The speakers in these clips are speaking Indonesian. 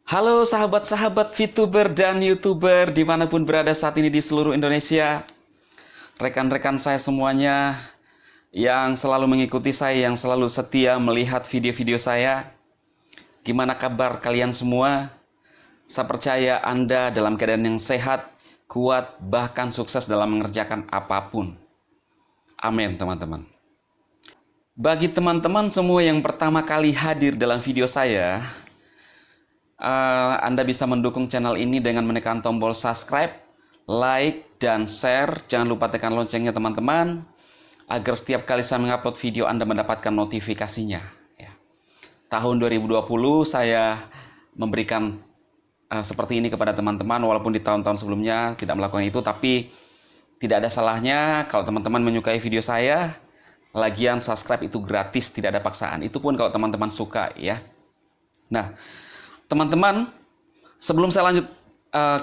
Halo sahabat-sahabat VTuber dan YouTuber dimanapun berada saat ini di seluruh Indonesia. Rekan-rekan saya semuanya yang selalu mengikuti saya, yang selalu setia melihat video-video saya. Gimana kabar kalian semua? Saya percaya Anda dalam keadaan yang sehat, kuat, bahkan sukses dalam mengerjakan apapun. Amin teman-teman. Bagi teman-teman semua yang pertama kali hadir dalam video saya, Anda bisa mendukung channel ini dengan menekan tombol subscribe, like, dan share. Jangan lupa tekan loncengnya teman-teman, agar setiap kali saya mengupload video Anda mendapatkan notifikasinya. Ya. Tahun 2020 saya memberikan seperti ini kepada teman-teman, walaupun di tahun-tahun sebelumnya tidak melakukan itu, tapi tidak ada salahnya kalau teman-teman menyukai video saya. Lagian subscribe itu gratis, tidak ada paksaan. Itu pun kalau teman-teman suka ya. Nah, teman-teman, sebelum saya lanjut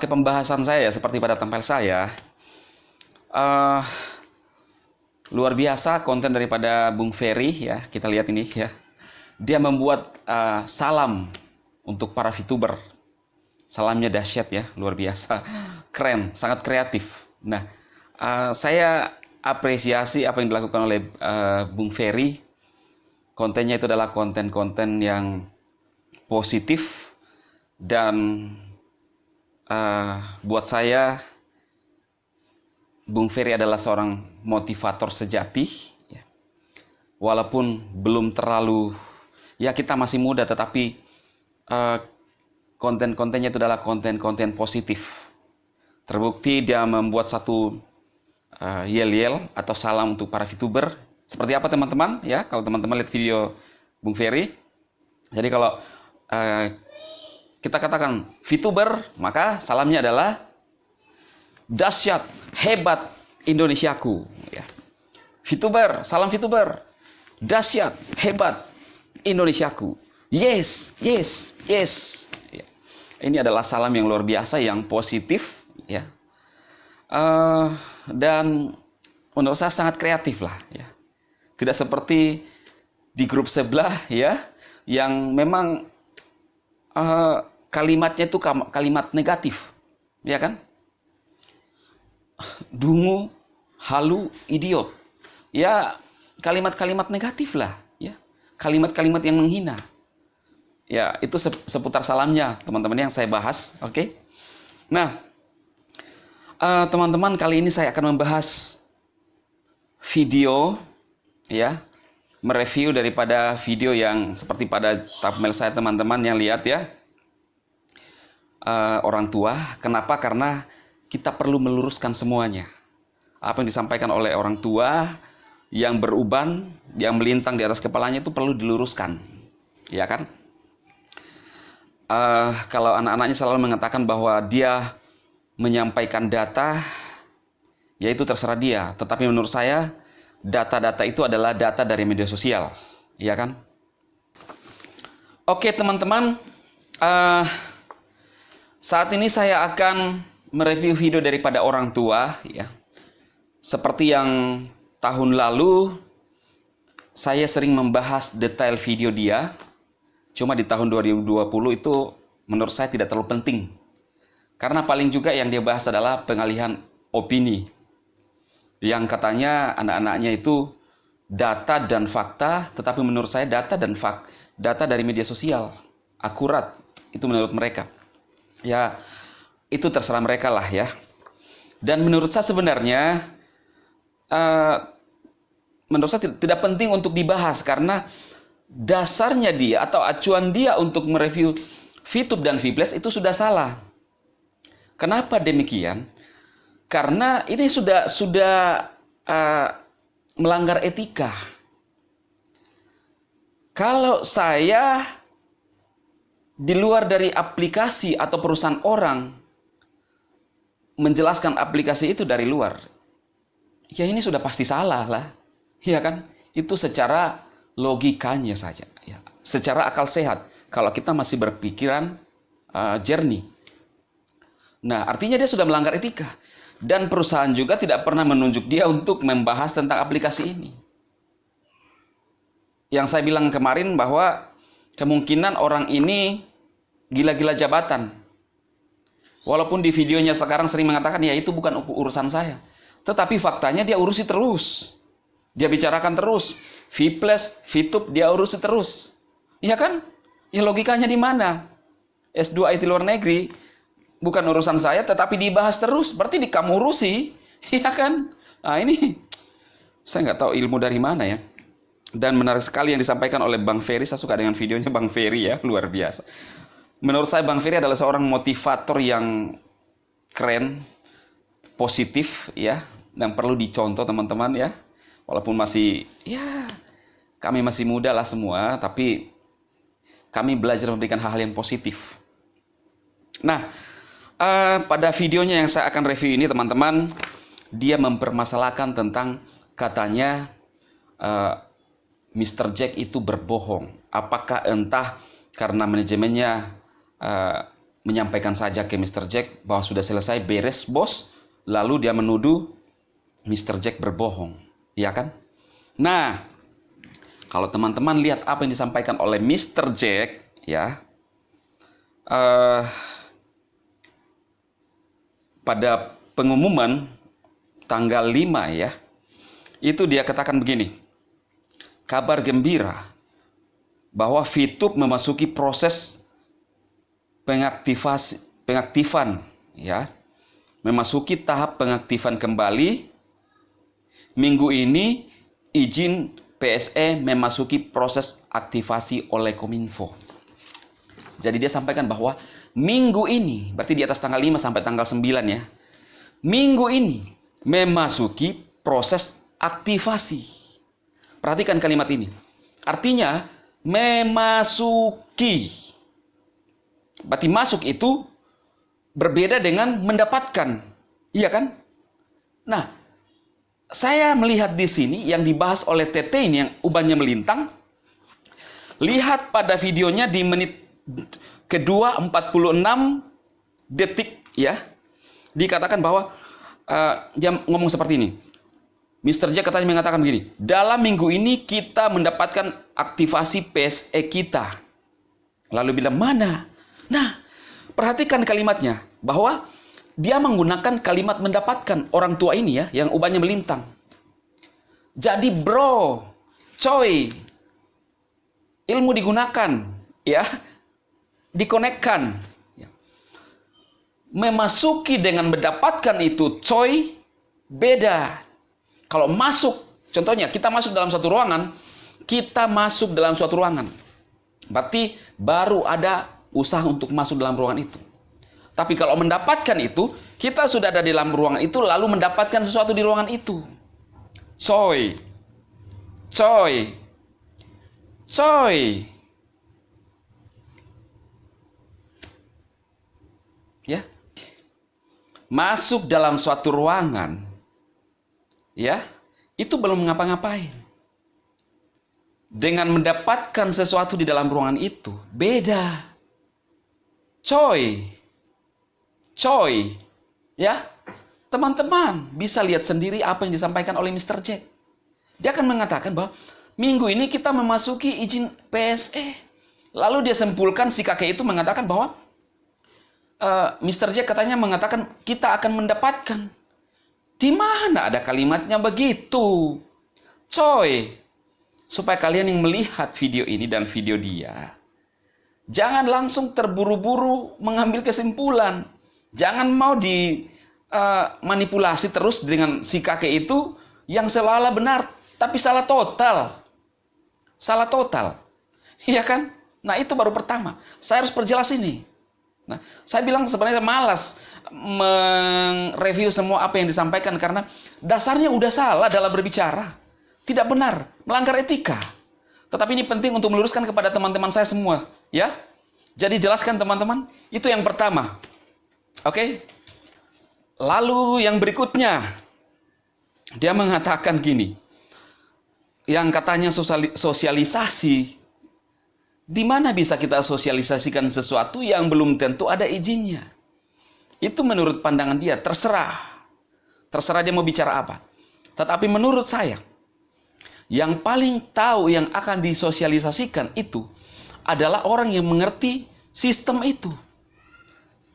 ke pembahasan saya, seperti pada tampil saya, luar biasa konten daripada Bung Ferry ya. Kita lihat ini ya. Dia membuat salam untuk para VTuber. Salamnya dahsyat ya, luar biasa, keren, sangat kreatif. Nah, saya apresiasi apa yang dilakukan oleh Bung Ferry. Kontennya itu adalah konten-konten yang positif. Dan buat saya, Bung Ferry adalah seorang motivator sejati ya. Walaupun belum terlalu, ya kita masih muda, tetapi konten-kontennya itu adalah konten-konten positif. Terbukti dia membuat satu yel-yel atau salam untuk para VTuber. Seperti apa teman-teman ya, kalau teman-teman lihat video Bung Ferry. Jadi kalau kita katakan VTuber, maka salamnya adalah dahsyat, hebat Indonesiaku. Ya. VTuber, salam VTuber, dahsyat, hebat Indonesiaku. Yes, yes, yes. Ya. Ini adalah salam yang luar biasa, yang positif, ya. Dan menurut saya sangat kreatif lah, ya. Tidak seperti di grup sebelah, ya, yang memang kalimatnya itu kalimat negatif, ya kan? Dungu, halu, idiot. Ya, kalimat-kalimat negatif lah, ya. Kalimat-kalimat yang menghina. Ya, itu seputar salamnya, teman-teman yang saya bahas, oke? Nah, teman-teman, kali ini saya akan membahas video, ya, mereview daripada video yang seperti pada thumbnail saya teman-teman yang lihat ya, orang tua. Kenapa? Karena kita perlu meluruskan semuanya. Apa yang disampaikan oleh orang tua yang beruban, yang melintang di atas kepalanya itu perlu diluruskan, ya kan? Kalau anak-anaknya selalu mengatakan bahwa dia menyampaikan data, ya itu terserah dia. Tetapi menurut saya, data-data itu adalah data dari media sosial, ya kan? Oke teman-teman, saat ini saya akan mereview video daripada orang tua, ya. Seperti yang tahun lalu, saya sering membahas detail video dia. Cuma di tahun 2020 itu menurut saya tidak terlalu penting. Karena paling juga yang dia bahas adalah pengalihan opini. Yang katanya anak-anaknya itu data dan fakta, tetapi menurut saya data dari media sosial akurat, itu menurut mereka. Ya, itu terserah mereka lah ya. Dan menurut saya sebenarnya menurut saya tidak penting untuk dibahas, karena dasarnya dia atau acuan dia untuk mereview VTube dan Vpless itu sudah salah. Kenapa demikian? Karena ini sudah melanggar etika. Kalau saya di luar dari aplikasi atau perusahaan orang menjelaskan aplikasi itu dari luar, ya ini sudah pasti salah lah, ya kan? Itu secara logikanya saja, ya. Secara akal sehat. Kalau kita masih berpikiran jernih. Nah, artinya dia sudah melanggar etika. Dan perusahaan juga tidak pernah menunjuk dia untuk membahas tentang aplikasi ini. Yang saya bilang kemarin bahwa kemungkinan orang ini gila-gila jabatan. Walaupun di videonya sekarang sering mengatakan, ya itu bukan urusan saya. Tetapi faktanya dia urusi terus. Dia bicarakan terus. V+, VTube dia urusi terus. Iya kan? Ya logikanya di mana? S2 IT luar negeri, bukan urusan saya, tetapi dibahas terus. Berarti kamu urusi. Iya kan? Nah ini, saya nggak tahu ilmu dari mana ya. Dan menarik sekali yang disampaikan oleh Bang Ferry. Saya suka dengan videonya Bang Ferry ya, luar biasa. Menurut saya Bang Ferry adalah seorang motivator yang keren, positif ya, dan perlu dicontoh teman-teman ya. Walaupun masih, ya kami masih muda lah semua, tapi kami belajar memberikan hal-hal yang positif. Nah, pada videonya yang saya akan review ini teman-teman, dia mempermasalahkan tentang katanya Mr. Jack itu berbohong. Apakah entah karena manajemennya menyampaikan saja ke Mr. Jack bahwa sudah selesai, beres bos, lalu dia menuduh Mr. Jack berbohong, ya kan? Nah, kalau teman-teman lihat apa yang disampaikan oleh Mr. Jack, ya, pada pengumuman tanggal 5 ya, itu dia katakan begini. Kabar gembira bahwa VTube memasuki proses pengaktifan ya. Memasuki tahap pengaktifan kembali. Minggu ini izin PSE memasuki proses aktivasi oleh Kominfo. Jadi dia sampaikan bahwa minggu ini, berarti di atas tanggal 5 sampai tanggal 9 ya. Minggu ini memasuki proses aktivasi. Perhatikan kalimat ini. Artinya memasuki. Berarti masuk itu berbeda dengan mendapatkan. Iya kan? Nah, saya melihat di sini yang dibahas oleh TT ini yang ubannya melintang. Lihat pada videonya di menit kedua 46 detik ya. Dikatakan bahwa dia ngomong seperti ini. Mr. Jack katanya mengatakan begini, dalam minggu ini kita mendapatkan aktivasi PSE kita. Lalu bilang, mana? Nah, perhatikan kalimatnya, bahwa dia menggunakan kalimat mendapatkan orang tua ini ya, yang ubahnya melintang. Jadi bro, coy, ilmu digunakan, ya, dikonekkan. Ya. Memasuki dengan mendapatkan itu, coy, beda. Kalau masuk, contohnya kita masuk dalam suatu ruangan, kita masuk dalam suatu ruangan. Berarti baru ada usaha untuk masuk dalam ruangan itu. Tapi kalau mendapatkan itu, kita sudah ada di dalam ruangan itu, lalu mendapatkan sesuatu di ruangan itu. Coy. Coy. Coy. Ya. Masuk dalam suatu ruangan. Ya, itu belum ngapa-ngapain. Dengan mendapatkan sesuatu di dalam ruangan itu, beda. Coy. Coy. Ya, teman-teman bisa lihat sendiri apa yang disampaikan oleh Mr. Jack. Dia akan mengatakan bahwa minggu ini kita memasuki izin PSE. Lalu dia simpulkan si kakek itu mengatakan bahwa Mr. Jack katanya mengatakan kita akan mendapatkan. Di mana ada kalimatnya begitu? Coy, supaya kalian yang melihat video ini dan video dia, jangan langsung terburu-buru mengambil kesimpulan. Jangan mau dimanipulasi terus dengan si kakek itu yang seolah-olah benar, tapi salah total. Salah total. Iya kan? Nah itu baru pertama. Saya harus perjelas ini. Nah, saya bilang sebenarnya malas mereview semua apa yang disampaikan karena dasarnya udah salah dalam berbicara. Tidak benar, melanggar etika. Tetapi ini penting untuk meluruskan kepada teman-teman saya semua, ya. Jadi jelaskan teman-teman, itu yang pertama. Oke? Lalu yang berikutnya, dia mengatakan gini. Yang katanya sosialisasi. Di mana bisa kita sosialisasikan sesuatu yang belum tentu ada izinnya? Itu menurut pandangan dia, terserah. Terserah dia mau bicara apa. Tetapi menurut saya, yang paling tahu yang akan disosialisasikan itu adalah orang yang mengerti sistem itu.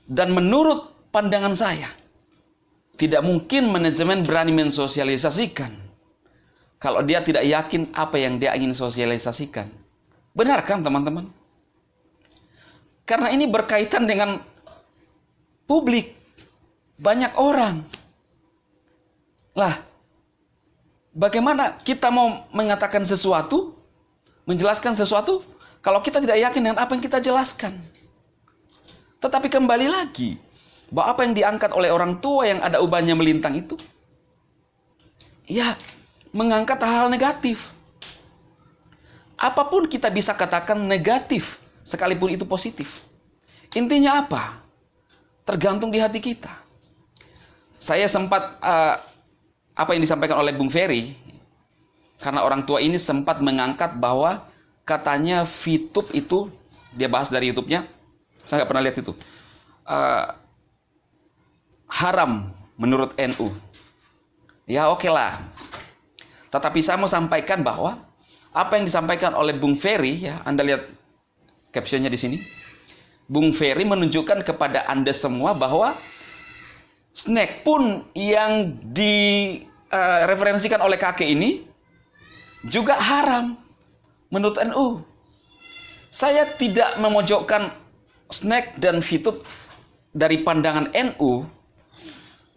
Dan menurut pandangan saya, tidak mungkin manajemen berani mensosialisasikan kalau dia tidak yakin apa yang dia ingin sosialisasikan. Benar kan teman-teman? Karena ini berkaitan dengan publik, banyak orang. Lah, bagaimana kita mau mengatakan sesuatu, menjelaskan sesuatu, kalau kita tidak yakin dengan apa yang kita jelaskan? Tetapi kembali lagi, bahwa apa yang diangkat oleh orang tua yang ada ubahnya melintang itu, ya, mengangkat hal-hal negatif. Apapun kita bisa katakan negatif, sekalipun itu positif. Intinya apa? Tergantung di hati kita. Saya sempat, apa yang disampaikan oleh Bung Ferry, karena orang tua ini sempat mengangkat bahwa katanya VTube itu, dia bahas dari YouTube-nya, saya nggak pernah lihat itu, haram menurut NU. Ya oke lah. Tetapi saya mau sampaikan bahwa apa yang disampaikan oleh Bung Ferry, ya Anda lihat captionnya di sini. Bung Ferry menunjukkan kepada Anda semua bahwa snack pun yang direferensikan oleh kakek ini juga haram menurut NU. Saya tidak memojokkan snack dan VTube dari pandangan NU.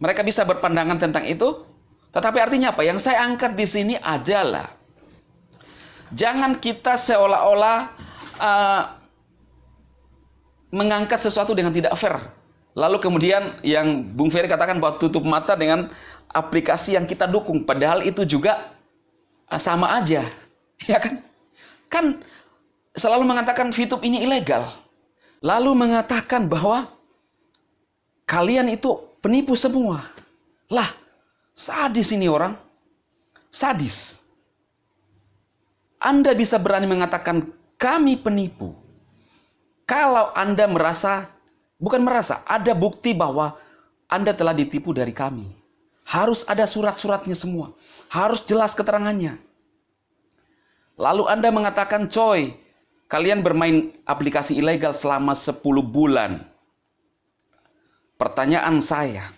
Mereka bisa berpandangan tentang itu, tetapi artinya apa? Yang saya angkat di sini adalah jangan kita seolah-olah mengangkat sesuatu dengan tidak fair. Lalu kemudian yang Bung Ferry katakan bahwa tutup mata dengan aplikasi yang kita dukung, padahal itu juga sama aja, ya kan? Kan selalu mengatakan VTube ini ilegal. Lalu mengatakan bahwa kalian itu penipu semua. Lah, sadis ini orang. Sadis. Anda bisa berani mengatakan kami penipu. Kalau Anda merasa, bukan merasa, ada bukti bahwa Anda telah ditipu dari kami. Harus ada surat-suratnya semua. Harus jelas keterangannya. Lalu Anda mengatakan, coy, kalian bermain aplikasi ilegal selama 10 bulan. Pertanyaan saya,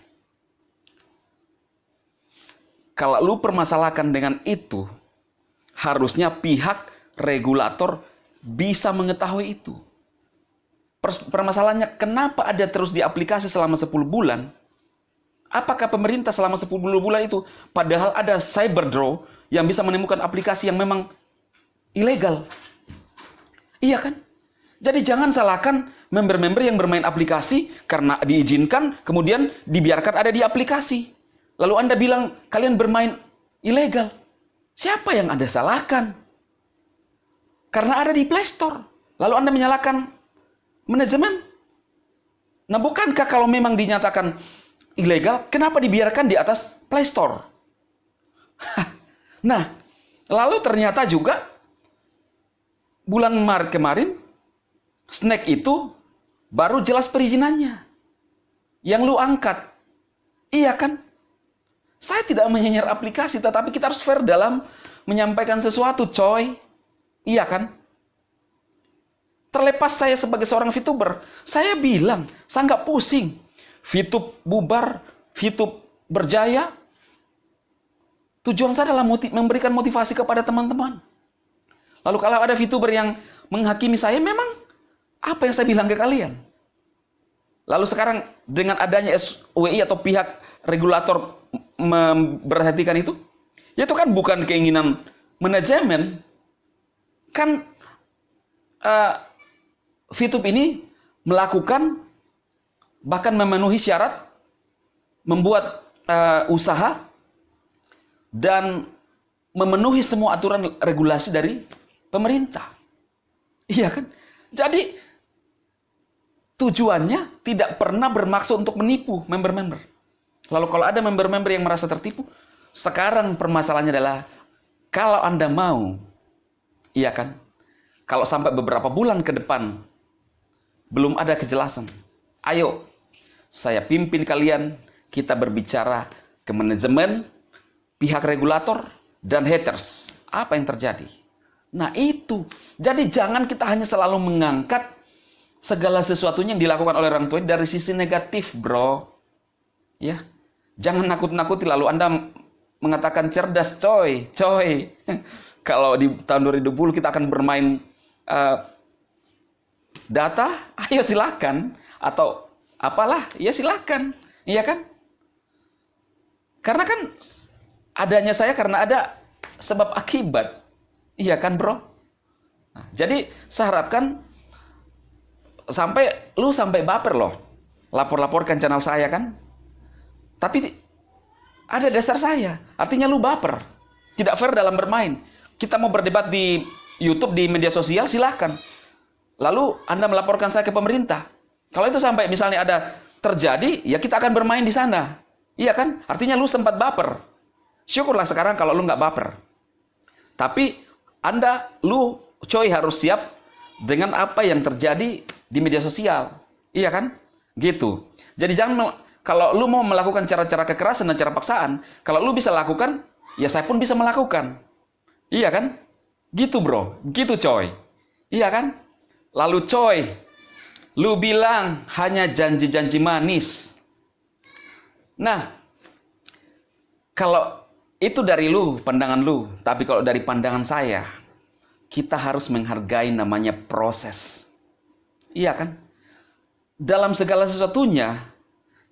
kalau lu permasalahkan dengan itu, harusnya pihak regulator bisa mengetahui itu. Permasalahannya, kenapa ada terus di aplikasi selama 10 bulan? Apakah pemerintah selama 10 bulan itu, padahal ada Cyberdraw yang bisa menemukan aplikasi yang memang ilegal? Iya kan? Jadi jangan salahkan member-member yang bermain aplikasi karena diizinkan, kemudian dibiarkan ada di aplikasi. Lalu Anda bilang kalian bermain ilegal. Siapa yang Anda salahkan? Karena ada di Play Store. Lalu Anda menyalahkan manajemen. Nah, bukankah kalau memang dinyatakan ilegal, kenapa dibiarkan di atas Play Store? Nah, lalu ternyata juga bulan Maret kemarin, snack itu baru jelas perizinannya. Yang lu angkat. Iya kan? Saya tidak menyindir aplikasi, tetapi kita harus fair dalam menyampaikan sesuatu, coy. Iya kan? Terlepas saya sebagai seorang VTuber, saya bilang, saya nggak pusing. VTube bubar, VTube berjaya. Tujuan saya adalah memberikan motivasi kepada teman-teman. Lalu kalau ada VTuber yang menghakimi saya, memang apa yang saya bilang ke kalian? Lalu sekarang dengan adanya SWI atau pihak regulator memperhatikan itu, ya itu kan bukan keinginan manajemen. Kan VTube ini melakukan, bahkan memenuhi syarat, membuat usaha, dan memenuhi semua aturan regulasi dari pemerintah. Iya kan? Jadi tujuannya tidak pernah bermaksud untuk menipu member-member. Lalu kalau ada member-member yang merasa tertipu, sekarang permasalahannya adalah kalau Anda mau, iya kan? Kalau sampai beberapa bulan ke depan belum ada kejelasan, ayo saya pimpin kalian, kita berbicara ke manajemen, pihak regulator, dan haters. Apa yang terjadi? Nah itu. Jadi jangan kita hanya selalu mengangkat segala sesuatunya yang dilakukan oleh orang tua dari sisi negatif, bro. Ya, jangan nakut-nakuti lalu Anda mengatakan cerdas, coy. Kalau di tahun 2020 kita akan bermain data, ayo silakan. Atau apalah, ya silakan. Iya kan? Karena kan adanya saya karena ada sebab akibat. Iya kan, bro? Nah, jadi saya harapkan sampai baper loh. Lapor-laporkan channel saya kan. Tapi ada dasar saya. Artinya lu baper. Tidak fair dalam bermain. Kita mau berdebat di YouTube, di media sosial, silahkan. Lalu Anda melaporkan saya ke pemerintah. Kalau itu sampai misalnya ada terjadi, ya kita akan bermain di sana. Iya kan? Artinya lu sempat baper. Syukurlah sekarang kalau lu nggak baper. Tapi lu coy harus siap dengan apa yang terjadi di media sosial. Iya kan? Gitu. Jadi kalau lu mau melakukan cara-cara kekerasan dan cara paksaan, kalau lu bisa lakukan, ya saya pun bisa melakukan. Iya kan? Gitu, bro. Gitu, coy. Iya kan? Lalu, coy, lu bilang hanya janji-janji manis. Nah, kalau itu dari lu, pandangan lu. Tapi kalau dari pandangan saya, kita harus menghargai namanya proses. Iya kan? Dalam segala sesuatunya,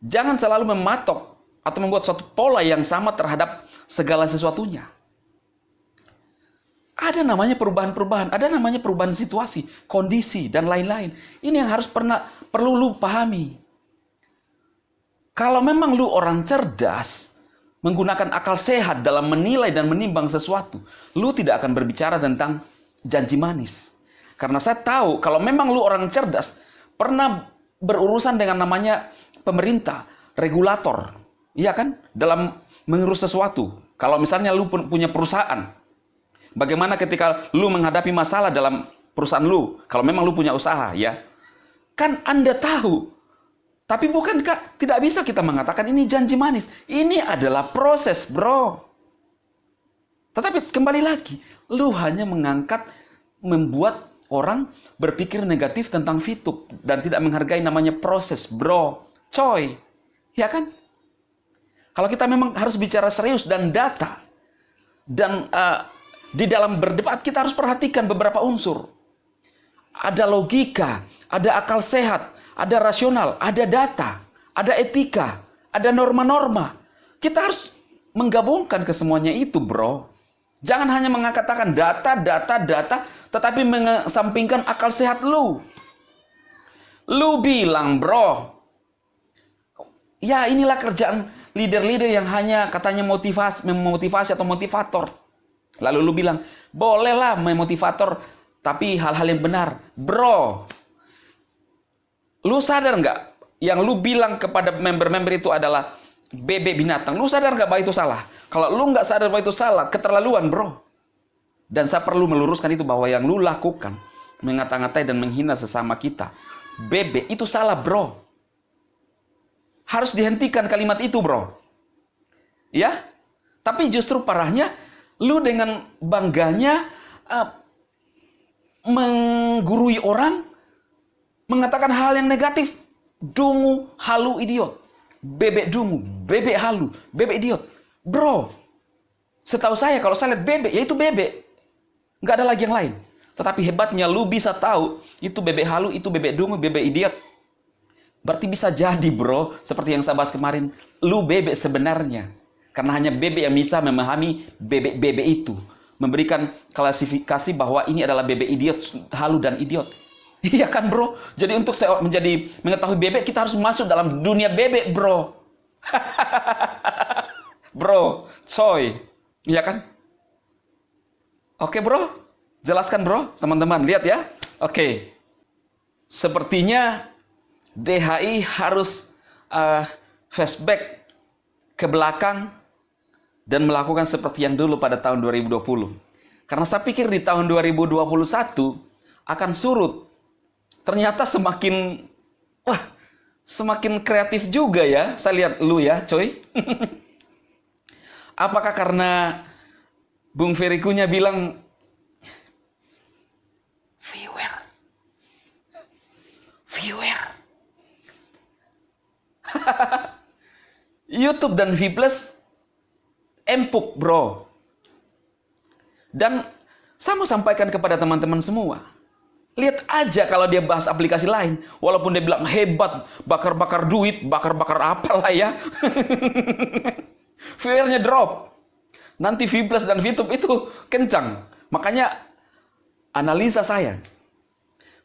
jangan selalu mematok atau membuat suatu pola yang sama terhadap segala sesuatunya. Ada namanya perubahan-perubahan, ada namanya perubahan situasi, kondisi, dan lain-lain. Ini yang perlu lu pahami. Kalau memang lu orang cerdas, menggunakan akal sehat dalam menilai dan menimbang sesuatu, lu tidak akan berbicara tentang janji manis. Karena saya tahu, kalau memang lu orang cerdas, pernah berurusan dengan namanya pemerintah, regulator, iya kan? Dalam mengurus sesuatu. Kalau misalnya lu punya perusahaan, bagaimana ketika lu menghadapi masalah dalam perusahaan lu? Kalau memang lu punya usaha, ya. Kan Anda tahu. Tapi bukankah tidak bisa kita mengatakan ini janji manis? Ini adalah proses, bro. Tetapi kembali lagi, lu hanya membuat orang berpikir negatif tentang VTube dan tidak menghargai namanya proses, bro. Coy. Ya kan? Kalau kita memang harus bicara serius dan data, dan di dalam berdebat kita harus perhatikan beberapa unsur. Ada logika, ada akal sehat, ada rasional, ada data, ada etika, ada norma-norma. Kita harus menggabungkan ke semuanya itu, bro. Jangan hanya mengatakan data, tetapi mengesampingkan akal sehat lu. Lu bilang, bro, ya inilah kerjaan leader-leader yang hanya katanya memotivasi atau motivator. Lalu lu bilang, bolehlah memotivator, tapi hal-hal yang benar. Bro, lu sadar nggak? Yang lu bilang kepada member-member itu adalah bebek binatang. Lu sadar nggak bahwa itu salah? Kalau lu nggak sadar bahwa itu salah, keterlaluan, bro. Dan saya perlu meluruskan itu bahwa yang lu lakukan, mengata-ngatai dan menghina sesama kita, bebek, itu salah, bro. Harus dihentikan kalimat itu, bro. Ya? Tapi justru parahnya, lu dengan bangganya menggurui orang, mengatakan hal yang negatif. Dungu, halu, idiot. Bebek dungu, bebek halu, bebek idiot. Bro, setahu saya kalau saya lihat bebek, ya itu bebek. Nggak ada lagi yang lain. Tetapi hebatnya lu bisa tahu itu bebek halu, itu bebek dungu, bebek idiot. Berarti bisa jadi, bro, seperti yang saya bahas kemarin, lu bebek sebenarnya. Karena hanya bebek yang bisa memahami bebek-bebek itu. Memberikan klasifikasi bahwa ini adalah bebek idiot, halu, dan idiot. Iya kan, bro? Jadi untuk mengetahui bebek, kita harus masuk dalam dunia bebek, bro. Bro, coy. Iya kan? Oke, bro. Jelaskan, bro. Teman-teman, lihat ya. Oke. Sepertinya DHI harus flashback ke belakang dan melakukan seperti yang dulu pada tahun 2020. Karena saya pikir di tahun 2021 akan surut. Ternyata semakin kreatif juga ya. Saya lihat lu ya, coy. Apakah karena Bung Ferikunya bilang viewer. YouTube dan V Plus empuk, bro. Dan saya mau sampaikan kepada teman-teman semua. Lihat aja kalau dia bahas aplikasi lain. Walaupun dia bilang hebat, bakar-bakar duit, bakar-bakar apalah ya. Viewernya drop. Nanti V Plus dan VTube itu kencang. Makanya analisa saya.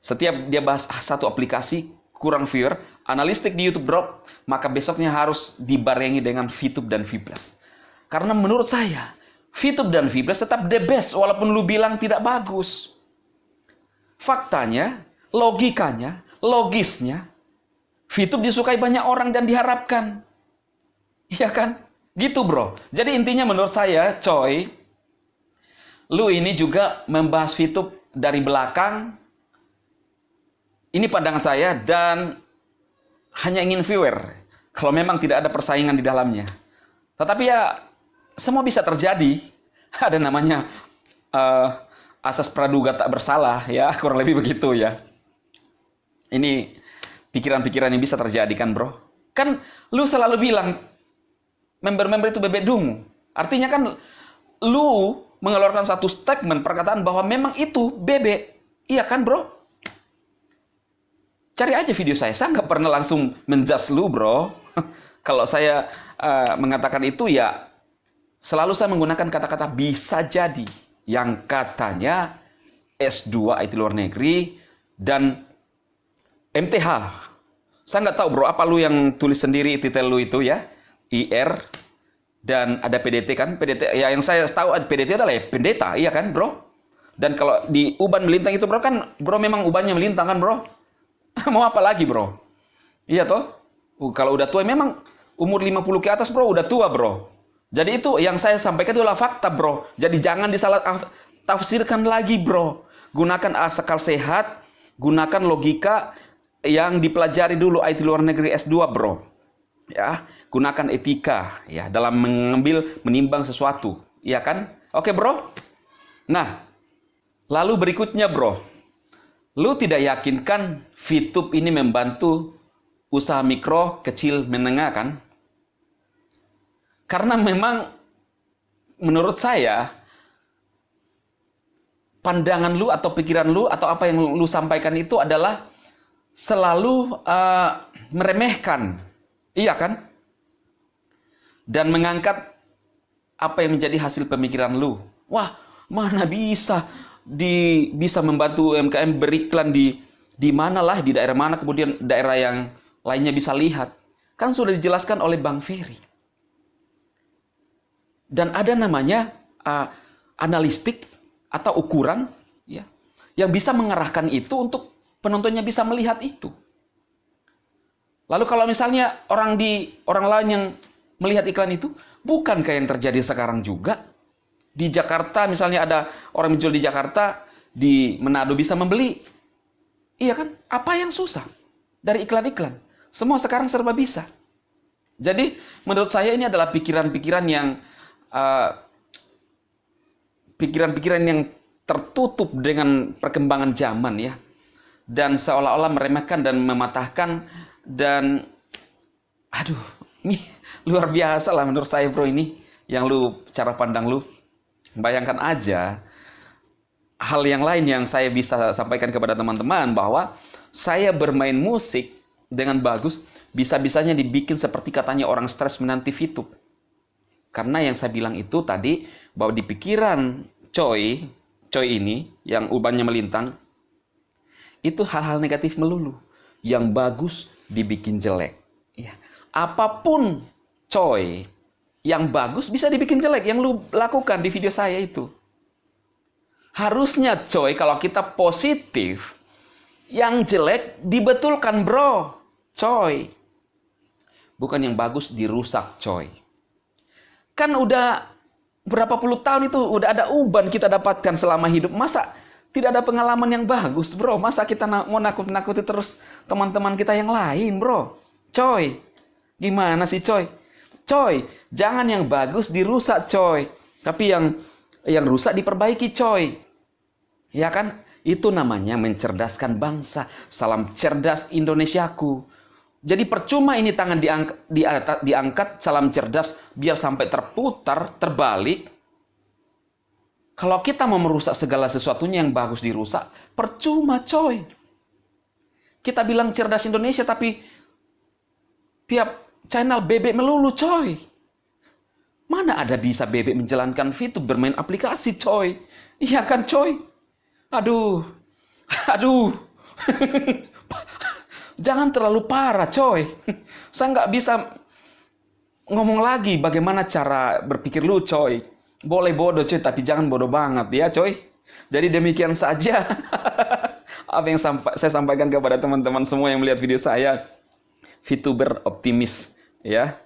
Setiap dia bahas satu aplikasi, kurang viewer, analistik di YouTube drop, maka besoknya harus dibarengi dengan VTube dan V Plus. Karena menurut saya, VTube dan V Plus tetap the best walaupun lu bilang tidak bagus. Faktanya, logikanya, logisnya, VTube disukai banyak orang dan diharapkan. Iya kan? Gitu bro. Jadi intinya menurut saya, coy, lu ini juga membahas VTube dari belakang. Ini pandangan saya dan hanya ingin viewer. Kalau memang tidak ada persaingan di dalamnya. Tetapi ya, semua bisa terjadi. Ada namanya asas praduga tak bersalah, ya kurang lebih begitu ya. Ini pikiran-pikiran yang bisa terjadi kan bro. Kan lu selalu bilang member-member itu bebek dungu. Artinya kan lu mengeluarkan satu statement, perkataan bahwa memang itu bebek. Iya kan bro? Cari aja video saya nggak pernah langsung menjudge lu bro. Kalau saya mengatakan itu ya selalu saya menggunakan kata-kata bisa jadi. Yang katanya S2 IT luar negeri dan MTH. Saya nggak tahu bro, apa lu yang tulis sendiri titel lu itu ya? IR dan ada PDT kan? PDT ya yang saya tahu PDT adalah ya pendeta, iya kan bro? Dan kalau di uban melintang itu bro kan, bro memang ubannya melintang kan bro? Mau apa lagi bro? Iya toh? Kalau udah tua memang umur 50 ke atas bro, udah tua bro. Jadi itu yang saya sampaikan adalah fakta bro. Jadi jangan disalah tafsirkan lagi bro. Gunakan akal sehat, gunakan logika yang dipelajari dulu IT luar negeri S2 bro. Ya, gunakan etika ya dalam menimbang sesuatu. Iya kan? Oke bro? Nah, lalu berikutnya bro. Lu tidak yakinkan VTube ini membantu usaha mikro, kecil, menengah kan? Karena memang menurut saya pandangan lu atau pikiran lu atau apa yang lu sampaikan itu adalah selalu meremehkan. Iya kan? Dan mengangkat apa yang menjadi hasil pemikiran lu. Wah, mana bisa bisa membantu UMKM beriklan di mana lah, di daerah mana, kemudian daerah yang lainnya bisa lihat. Kan sudah dijelaskan oleh Bang Ferry. Dan ada namanya analistik atau ukuran ya, yang bisa mengarahkan itu untuk penontonnya bisa melihat itu. Lalu kalau misalnya orang lain yang melihat iklan itu, bukankah yang terjadi sekarang juga? Di Jakarta misalnya ada orang menjual di Jakarta, di Manado bisa membeli. Iya kan? Apa yang susah dari iklan-iklan? Semua sekarang serba bisa. Jadi menurut saya ini adalah pikiran-pikiran yang tertutup dengan perkembangan zaman ya, dan seolah-olah meremehkan dan mematahkan dan aduh, ini luar biasa lah menurut saya bro ini yang cara pandang lu. Bayangkan aja hal yang lain yang saya bisa sampaikan kepada teman-teman bahwa saya bermain musik dengan bagus bisa-bisanya dibikin seperti katanya orang stres menanti VTube. Karena yang saya bilang itu tadi, bahwa di pikiran coy ini, yang ubannya melintang, itu hal-hal negatif melulu. Yang bagus dibikin jelek. Ya. Apapun coy, yang bagus bisa dibikin jelek. Yang lu lakukan di video saya itu. Harusnya coy, kalau kita positif, yang jelek dibetulkan bro. Coy. Bukan yang bagus dirusak coy. Kan udah berapa puluh tahun itu udah ada uban kita dapatkan selama hidup. Masa tidak ada pengalaman yang bagus, bro? Masa kita mau nakut-nakuti terus teman-teman kita yang lain, bro? Coy, gimana sih, coy? Coy, jangan yang bagus dirusak, coy. Tapi yang rusak diperbaiki, coy. Ya kan? Itu namanya mencerdaskan bangsa. Salam cerdas Indonesiaku. Jadi percuma ini tangan diangkat, salam cerdas, biar sampai terputar, terbalik. Kalau kita mau merusak segala sesuatunya yang bagus dirusak, percuma coy. Kita bilang cerdas Indonesia, tapi tiap channel bebek melulu coy. Mana ada bisa bebek menjalankan fitur bermain aplikasi coy. Iya kan coy? Aduh. Jangan terlalu parah coy. Saya nggak bisa ngomong lagi bagaimana cara berpikir lu coy. Boleh bodoh coy, tapi jangan bodoh banget ya coy. Jadi demikian saja apa yang saya sampaikan kepada teman-teman semua yang melihat video saya. VTuber optimis ya.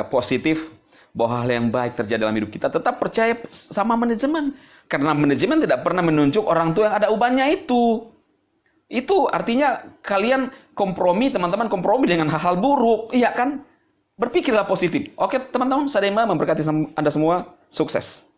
Positif bahwa hal yang baik terjadi dalam hidup kita. Tetap percaya sama manajemen. Karena manajemen tidak pernah menunjuk orang tua yang ada ubahnya itu. Itu artinya kalian kompromi, teman-teman kompromi dengan hal-hal buruk. Iya kan? Berpikirlah positif. Oke teman-teman, saya memberkati Anda semua. Sukses.